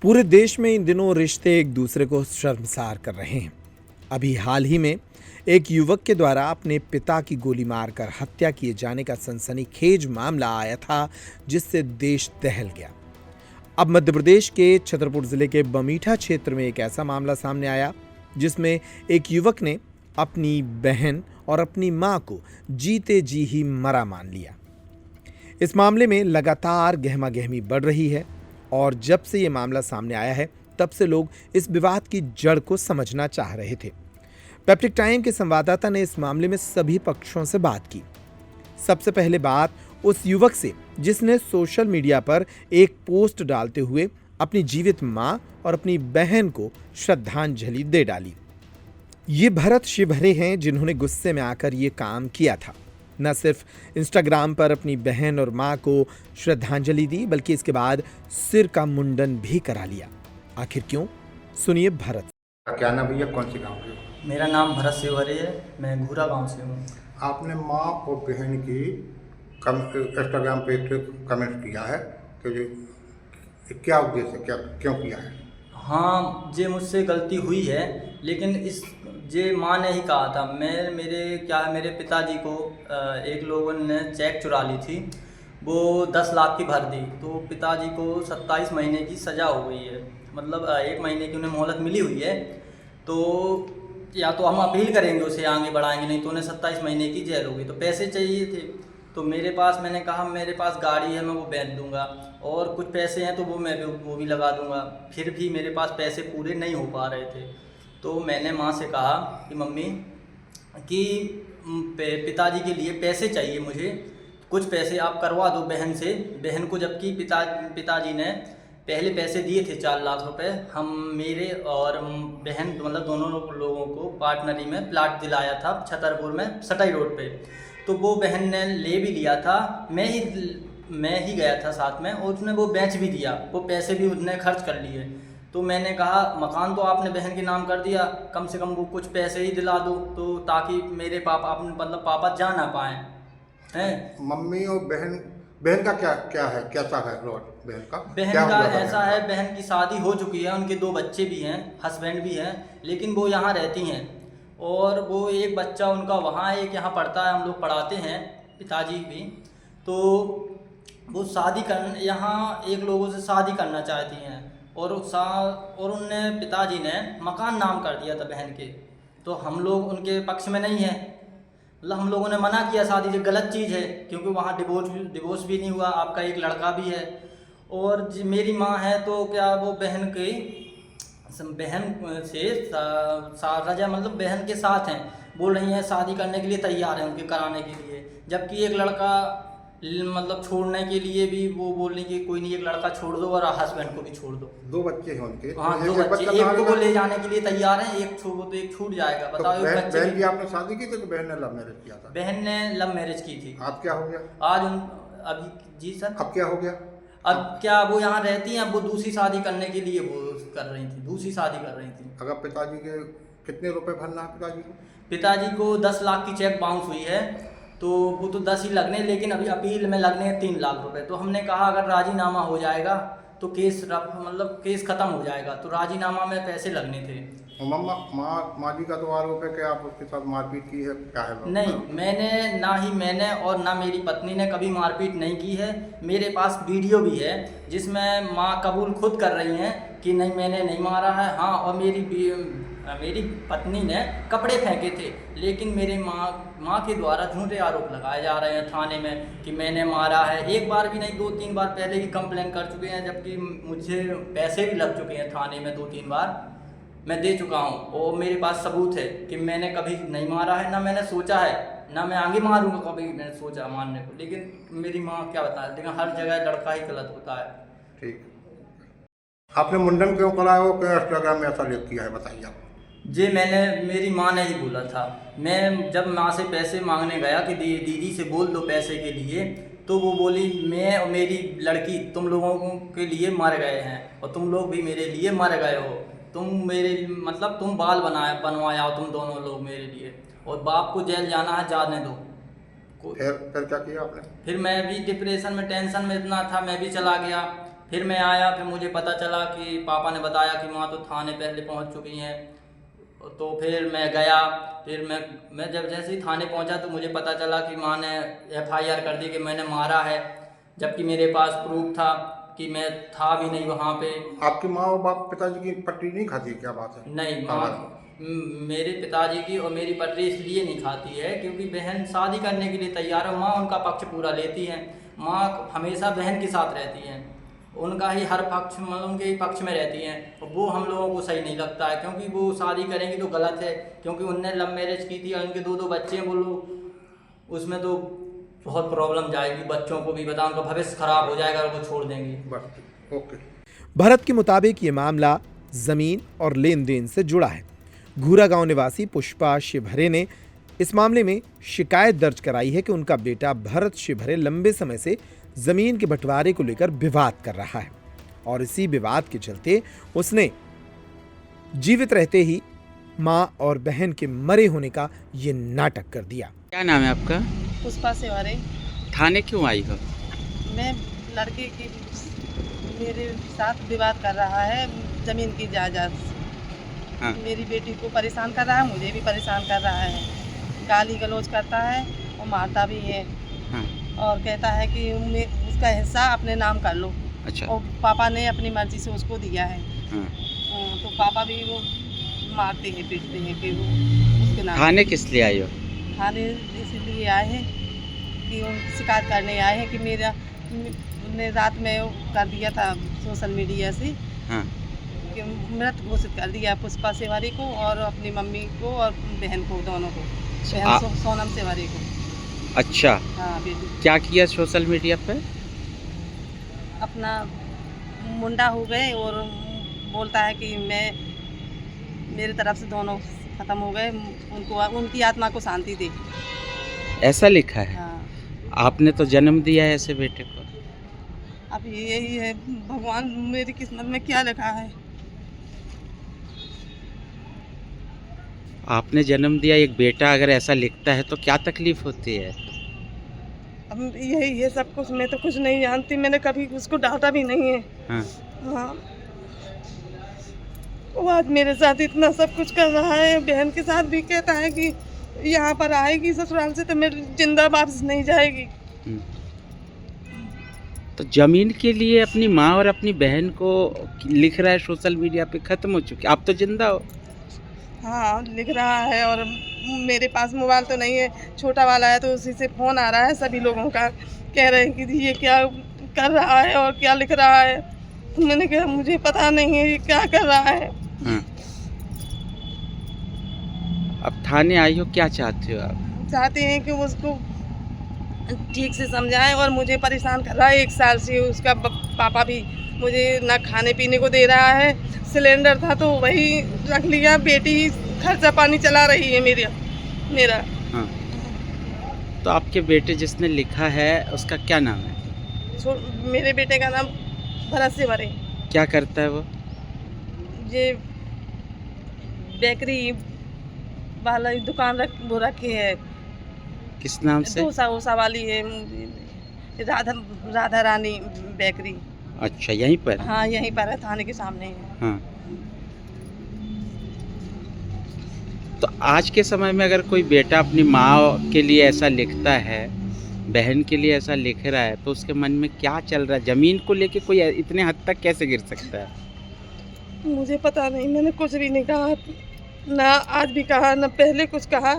पूरे देश में इन दिनों रिश्ते एक दूसरे को शर्मसार कर रहे हैं। अभी हाल ही में एक युवक के द्वारा अपने पिता की गोली मारकर हत्या किए जाने का सनसनीखेज मामला आया था, जिससे देश दहल गया। अब मध्य प्रदेश के छतरपुर जिले के बमीठा क्षेत्र में एक ऐसा मामला सामने आया जिसमें एक युवक ने अपनी बहन और अपनी मां को जीते जी ही मरा मान लिया। इस मामले में लगातार गहमागहमी बढ़ रही है और जब से ये मामला सामने आया है तब से लोग इस विवाद की जड़ को समझना चाह रहे थे। पेप्टिक टाइम के संवाददाता ने इस मामले में सभी पक्षों से बात की। सबसे पहले बात उस युवक से जिसने सोशल मीडिया पर एक पोस्ट डालते हुए अपनी जीवित मां और अपनी बहन को श्रद्धांजलि दे डाली। ये भरत शिवहरे हैं जिन्होंने गुस्से में आकर ये काम किया था। न सिर्फ इंस्टाग्राम पर अपनी बहन और मां को श्रद्धांजलि दी, बल्कि इसके बाद सिर का मुंडन भी करा लिया। आखिर क्यों? सुनिए भरत। क्या नाम भैया, कौन से गांव के हो? मेरा नाम भरत शिवहरे है। मैं घूरा गांव से हूँ। आपने माँ और बहन की इंस्टाग्राम पे कमेंट किया है कि क्या उद्देश्य है, क्या क्यों किया है? हाँ, ये मुझसे गलती हुई है, लेकिन इस ये माँ ने ही कहा था। मेरे पिताजी को एक लोगों ने चेक चुरा ली थी, वो 10 लाख की भर दी, तो पिताजी को 27 महीने की सज़ा हो गई है। मतलब 1 महीने की उन्हें मोहलत मिली हुई है। तो या तो हम अपील करेंगे, उसे आगे बढ़ाएंगे, नहीं तो उन्हें 27 महीने की जेल होगी। तो पैसे चाहिए थे, तो मैंने कहा मेरे पास गाड़ी है, मैं वो बेच दूंगा, और कुछ पैसे हैं तो वो भी लगा दूंगा। फिर भी मेरे पास पैसे पूरे नहीं हो पा रहे थे। तो मैंने माँ से कहा कि मम्मी कि पिताजी के लिए पैसे चाहिए मुझे, कुछ पैसे आप करवा दो बहन से, बहन को, जबकि पिताजी ने पहले पैसे दिए थे 4 लाख रुपए। हम मेरे और बहन मतलब दोनों लोगों को पार्टनरी में प्लाट दिलाया था छतरपुर में सटाई रोड पे। तो वो बहन ने ले भी लिया था, मैं ही गया था साथ में, और उसने वो बेच भी दिया, वो पैसे भी उसने खर्च कर लिए। तो मैंने कहा मकान तो आपने बहन के नाम कर दिया, कम से कम वो कुछ पैसे ही दिला दो, तो ताकि मेरे पापा जा ना पाए हैं। मम्मी और बहन का क्या है, कैसा है रोड? बहन का ऐसा है, बहन की शादी हो चुकी है, उनके 2 बच्चे भी हैं, हस्बैंड भी हैं, लेकिन वो यहाँ रहती हैं। और वो एक बच्चा उनका वहाँ, एक यहाँ पढ़ता है, हम लोग पढ़ाते हैं, पिताजी भी। तो वो यहाँ एक लोगों से शादी करना चाहती हैं, और उनने पिताजी ने मकान नाम कर दिया था बहन के। तो हम लोग उनके पक्ष में नहीं हैं, मतलब हम लोगों ने मना किया, शादी जो गलत चीज़ है, क्योंकि वहाँ डिवोर्स भी नहीं हुआ, आपका एक लड़का भी है। और मेरी माँ है, तो क्या वो बहन से रजा मतलब बहन के साथ हैं, बोल रही हैं शादी करने के लिए तैयार हैं उनके कराने के लिए, जबकि एक लड़का मतलब छोड़ने के लिए भी वो बोल रही कि कोई नहीं, एक लड़का छोड़ दो और हस्बैंड को भी छोड़ दो। 2 बच्चे हैं उनके। हाँ, 2 बच्चे, एक को वो ले जाने के लिए तैयार हैं, एक छूट जाएगा। तो बताओ, बहन की आपने शादी की थी तो बहन ने लव मैरिज किया था? बहन ने लव मैरिज की थी। आप क्या हो गया आज अभी जी सर, अब क्या हो गया? अब क्या वो यहाँ रहती हैं, अब वो दूसरी शादी करने के लिए वो कर रही थी, दूसरी शादी कर रही थी। अगर पिताजी के कितने रुपए भरना है पिताजी को? पिताजी को 10 लाख की चेक बाउंस हुई है, तो वो तो 10 ही लगने, लेकिन अभी अपील में लगने हैं 3 लाख रुपए। तो हमने कहा अगर राजीनामा हो जाएगा तो केस खत्म हो जाएगा, तो राजीनामा में पैसे लगने थे। माँ जी का तो आरोप है कि आप उसके साथ मारपीट की है, क्या है? नहीं, मैंने और ना मेरी पत्नी ने कभी मारपीट नहीं की है। मेरे पास वीडियो भी है जिसमें माँ कबूल खुद कर रही हैं कि नहीं, मैंने नहीं मारा है। हाँ, और मेरी पत्नी ने कपड़े फेंके थे, लेकिन मेरे माँ के द्वारा झूठे आरोप लगाए जा रहे हैं थाने में कि मैंने मारा है। एक बार भी नहीं, 2-3 बार पहले भी कंप्लेन कर चुके हैं, जबकि मुझे पैसे भी लग चुके हैं थाने में, 2-3 बार मैं दे चुका हूँ, और मेरे पास सबूत है कि मैंने कभी नहीं मारा है, ना मैंने सोचा है, ना मैं आगे मारूंगा कभी मैंने सोचा मारने को। लेकिन मेरी माँ क्या बताए, लेकिन हर जगह लड़का ही गलत होता है। ठीक। आपने मुंडन क्यों कराया हो, क्या इंस्टाग्राम में ऐसा लिख किया है, बताइए आप? मेरी माँ ने ही बोला था। मैं जब माँ से पैसे मांगने गया कि दीदी से बोल दो पैसे के लिए, तो वो बोली मैं और मेरी लड़की तुम लोगों के लिए मर गए हैं, और तुम लोग भी मेरे लिए मर गए हो। तुम बाल बनवाया हो तुम दोनों लोग मेरे लिए, और बाप को जेल जाना है, जाने दो। फिर क्या किया आपने? फिर मैं भी डिप्रेशन में, टेंशन में इतना था, मैं भी चला गया। फिर मैं आया, फिर मुझे पता चला कि पापा ने बताया कि माँ तो थाने पहले पहुंच चुकी हैं। तो फिर मैं गया, फिर मैं जब जैसे ही थाने पहुंचा तो मुझे पता चला कि माँ ने FIR कर दी कि मैंने मारा है, जबकि मेरे पास प्रूफ था कि मैं था भी नहीं वहाँ पे। आपकी माँ और बाप पिताजी की पट्टी नहीं खाती, क्या बात है? नहीं, माँ मेरे पिताजी की और मेरी पटरी इसलिए नहीं खाती है क्योंकि बहन शादी करने के लिए तैयार है। माँ उनका पक्ष पूरा लेती हैं। माँ हमेशा बहन के साथ रहती हैं, उनका ही हर पक्ष, मतलब उनके ही पक्ष में रहती हैं। और वो हम लोगों को सही नहीं लगता है क्योंकि वो शादी करेंगी तो गलत है, क्योंकि उनने लव मैरिज की थी और उनके 2 बच्चे हैं। बोलो उसमें तो बहुत प्रॉब्लम जाएगी, बच्चों को भी बता, उनका भविष्य खराब हो जाएगा और वो छोड़ देंगी। बस ओके। भरत के मुताबिक ये मामला जमीन और लेन देन से जुड़ा है। घूरा गांव निवासी पुष्पा शिवहरे ने इस मामले में शिकायत दर्ज कराई है कि उनका बेटा भरत शिवहरे लंबे समय से जमीन के बंटवारे को लेकर विवाद कर रहा है और इसी विवाद के चलते उसने जीवित रहते ही मां और बहन के मरे होने का ये नाटक कर दिया। क्या नाम है आपका? पुष्पा शिवहरे। थाने क्यों आई हो? मैं लड़के के मेरे साथ विवाद कर रहा है ज़मीन की जायदाद। हाँ। मेरी बेटी को परेशान कर रहा है, मुझे भी परेशान कर रहा है, गाली गलौज करता है और मारता भी है। हाँ। और कहता है कि उसका हिस्सा अपने नाम कर लो। अच्छा। और पापा ने अपनी मर्जी से उसको दिया है। हाँ। तो पापा भी वो मारते हैं, पीटते हैं कि वो उसके नाम। थाने किस लिए आई हो? थाने इसलिए आए हैं कि उनकी शिकायत करने आए हैं कि ने रात में कर दिया था सोशल मीडिया से। हाँ। कि मृत घोषित कर दिया पुष्पा शिवहरे को और अपनी मम्मी को और बहन को, दोनों को। बहन सोनम शिवहरे को। अच्छा। हाँ बेटी। क्या किया सोशल मीडिया पे? अपना मुंडा हो गए और बोलता है कि मेरी तरफ से दोनों खत्म हो गए, उनको उनकी आत्मा को शांति दे। ऐसा लिखा है? हाँ। आपने तो जन्म दिया है ऐसे बेटे को। अब यही है, भगवान मेरी किस्मत में क्या लिखा है। आपने जन्म दिया, एक बेटा अगर ऐसा लिखता है तो क्या तकलीफ होती है? अब यही है सब कुछ। मैं तो कुछ नहीं जानती, मैंने कभी उसको डांटा भी नहीं है। हाँ। हाँ। वो आज मेरे साथ इतना सब कुछ कर रहा है, बहन के साथ भी कहता है कि यहाँ पर आएगी ससुराल से तो मेरी जिंदा वापस नहीं जाएगी। तो जमीन के लिए अपनी माँ और अपनी बहन को लिख रहा है सोशल मीडिया पे, खत्म हो चुकी, आप तो जिंदा हो। हाँ लिख रहा है और मेरे पास मोबाइल तो नहीं है, छोटा वाला है, तो उसी से फ़ोन आ रहा है सभी लोगों का, कह रहे हैं कि ये क्या कर रहा है और क्या लिख रहा है। तो मैंने कहा मुझे पता नहीं है ये क्या कर रहा है। हाँ। अब थाने आई हो, क्या चाहते हो आप? चाहते हैं कि उसको ठीक से समझाएं और मुझे परेशान कर रहा है 1 साल से। उसका पापा भी मुझे ना खाने पीने को दे रहा है, सिलेंडर था तो वही रख लिया, बेटी खर्चा पानी चला रही है मेरा। हाँ। तो आपके बेटे जिसने लिखा है उसका क्या नाम है? मेरे बेटे का नाम भरत शिवहरे। क्या करता है वो? ये बेकरी वाला दुकान रखी है। किस नाम से? डोसा वाली है, राधा रानी बेकरी। अच्छा, यहीं पर? हाँ यहीं पर है, थाने के सामने है। हाँ। तो आज के समय में अगर कोई बेटा अपनी माँ के लिए ऐसा लिखता है, बहन के लिए ऐसा लिख रहा है, तो उसके मन में क्या चल रहा है? जमीन को लेके कोई इतने हद तक कैसे गिर सकता है? मुझे पता नहीं, मैंने कुछ भी नहीं कहा, ना आज भी कहा, ना पहले कुछ कहा।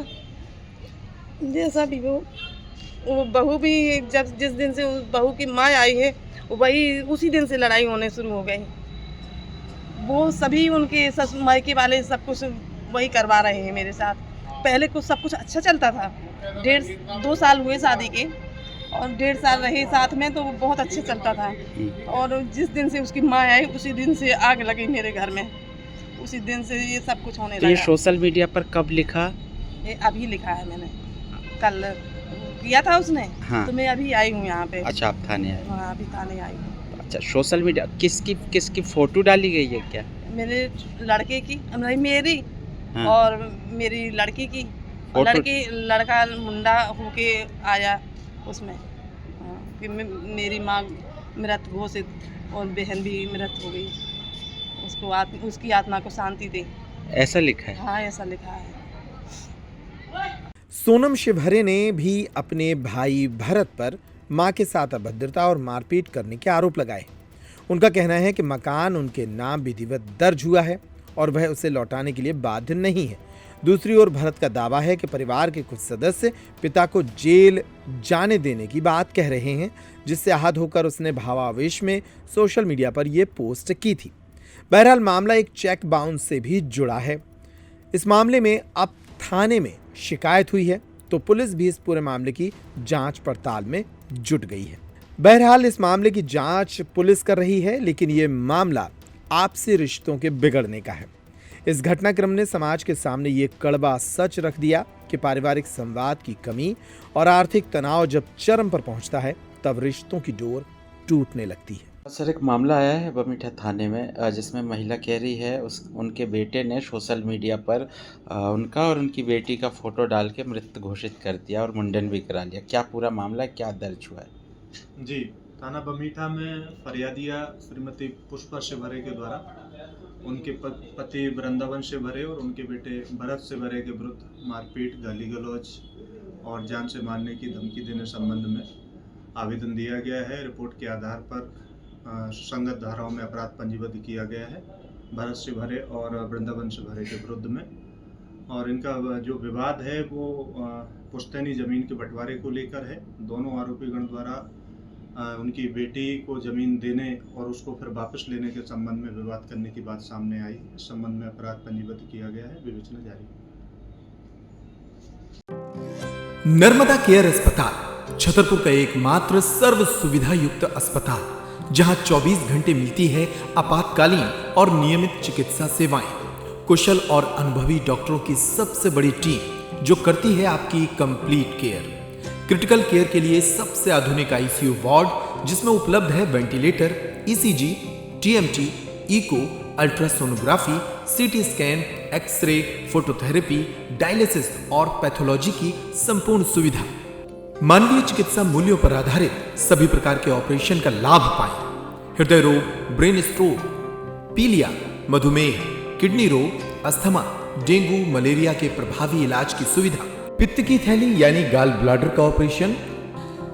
जैसा भी हो, वो बहू भी जिस दिन से उस बहू की माँ आई है वही उसी दिन से लड़ाई होने शुरू हो गई। वो सभी उनके मायके वाले सब कुछ वही करवा रहे हैं मेरे साथ। पहले कुछ सब कुछ अच्छा चलता था, 1.5-2 साल हुए शादी के और 1.5 साल रहे साथ में तो बहुत अच्छे चलता था। और जिस दिन से उसकी माँ आई उसी दिन से आग लगी मेरे घर में, उसी दिन से ये सब कुछ होने लगा। ये सोशल मीडिया पर कब लिखा? ये अभी लिखा है मैंने, कल किया था उसने। हाँ। तो मैं अभी आई हूँ यहाँ पे। अच्छा, आप थाने आए? हाँ अभी थाने आई हूँ। अच्छा, सोशल मीडिया किसकी फोटो डाली गई है क्या? मेरे लड़के की, नहीं मेरी। हाँ। और मेरी लड़की की। और लड़का मुंडा होके आया उसमें। हाँ, कि मेरी माँ मृत घोषित और बहन भी मृत हो गई। उसकी आत्मा को शांति दे। ऐसा लिखा है। हाँ, ऐसा लिखा है। सोनम शिवहरे ने भी अपने भाई भरत पर मां के साथ अभद्रता और मारपीट करने के आरोप लगाए। उनका कहना है कि मकान उनके नाम विधिवत दर्ज हुआ है और वह उसे लौटाने के लिए बाध्य नहीं है। दूसरी ओर भरत का दावा है कि परिवार के कुछ सदस्य पिता को जेल जाने देने की बात कह रहे हैं, जिससे आहत होकर उसने भावावेश में सोशल मीडिया पर यह पोस्ट की थी। बहरहाल मामला एक चेक बाउंस से भी जुड़ा है। इस मामले में अब थाने में शिकायत हुई है तो पुलिस भी इस पूरे मामले की जांच पड़ताल में जुट गई है। बहरहाल इस मामले की जांच पुलिस कर रही है, लेकिन ये मामला आपसी रिश्तों के बिगड़ने का है। इस घटनाक्रम ने समाज के सामने ये कड़वा सच रख दिया कि पारिवारिक संवाद की कमी और आर्थिक तनाव जब चरम पर पहुंचता है तब रिश्तों की डोर टूटने लगती है। सर, एक मामला आया है बमीठा थाने में जिसमें महिला कह रही है उनके बेटे ने सोशल मीडिया पर उनका और उनकी बेटी का फोटो डाल के मृत घोषित कर दिया और मुंडन भी करा लिया। क्या पूरा मामला क्या दर्ज हुआ है? जी, थाना बमीठा में फरियादिया श्रीमती पुष्पा शिवहरे के द्वारा उनके पति वृंदावन शिवहरे और उनके बेटे भरत शिवहरे के विरुद्ध मारपीट, गाली गलौज और जान से मारने की धमकी देने संबंध में आवेदन दिया गया है। रिपोर्ट के आधार पर संगत धाराओं में अपराध पंजीबद्ध किया गया है भरत शिवहरे और वृंदावन शिवहरे के विरुद्ध में। और इनका जो विवाद है वो पुश्तैनी ज़मीन के बंटवारे को लेकर है। दोनों आरोपीगण द्वारा उनकी बेटी को ज़मीन देने और उसको फिर वापस लेने के संबंध में विवाद करने की बात सामने आई। इस संबंध में अपराध पंजीबद्ध किया गया है, विवेचना जारी है। नर्मदा केयर अस्पताल छतरपुर का एकमात्र सर्व सुविधा युक्त अस्पताल, जहां 24 घंटे मिलती है आपातकालीन और नियमित चिकित्सा सेवाएं। कुशल और अनुभवी डॉक्टरों की सबसे बड़ी टीम जो करती है आपकी कंप्लीट केयर। क्रिटिकल केयर के लिए सबसे आधुनिक आईसीयू वार्ड, जिसमें उपलब्ध है ventilator, ECG, TMT, echo, ultrasonography, CT scan, X ray, phototherapy, dialysis और पैथोलॉजी की संपूर्ण सुविधा। मानवीय चिकित्सा मूल्यों पर आधारित सभी प्रकार के ऑपरेशन का लाभ पाएं। हृदय रोग, ब्रेन स्ट्रोक, पीलिया, मधुमेह, किडनी रोग, अस्थमा, डेंगू, मलेरिया के प्रभावी इलाज की सुविधा, पित्त की थैली यानी गाल ब्लैडर का ऑपरेशन,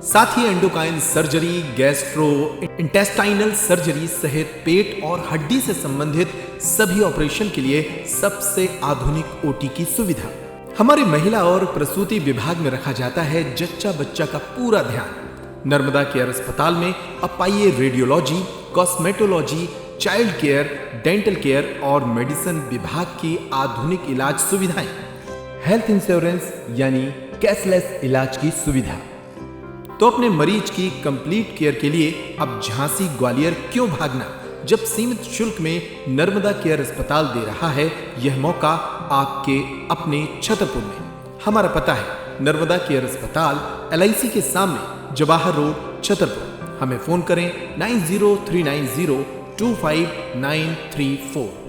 साथ ही endocrine surgery, gastrointestinal surgery सहित पेट और हड्डी से संबंधित सभी ऑपरेशन के लिए सबसे आधुनिक ओटी की सुविधा। हमारे महिला और प्रसूति विभाग में रखा जाता है जच्चा बच्चा का पूरा ध्यान। नर्मदा केयर अस्पताल में अब पाइए radiology, cosmetology, child care, dental care और मेडिसिन विभाग की आधुनिक इलाज सुविधाएं। हेल्थ इंश्योरेंस यानी कैशलेस इलाज की सुविधा। तो अपने मरीज की कंप्लीट केयर के लिए अब झांसी ग्वालियर क्यों भागना, जब सीमित शुल्क में नर्मदा केयर अस्पताल दे रहा है यह मौका आपके अपने छतरपुर में। हमारा पता है नर्मदा केयर अस्पताल, LIC के सामने, जवाहर रोड, छतरपुर। हमें फोन करें 9039025934।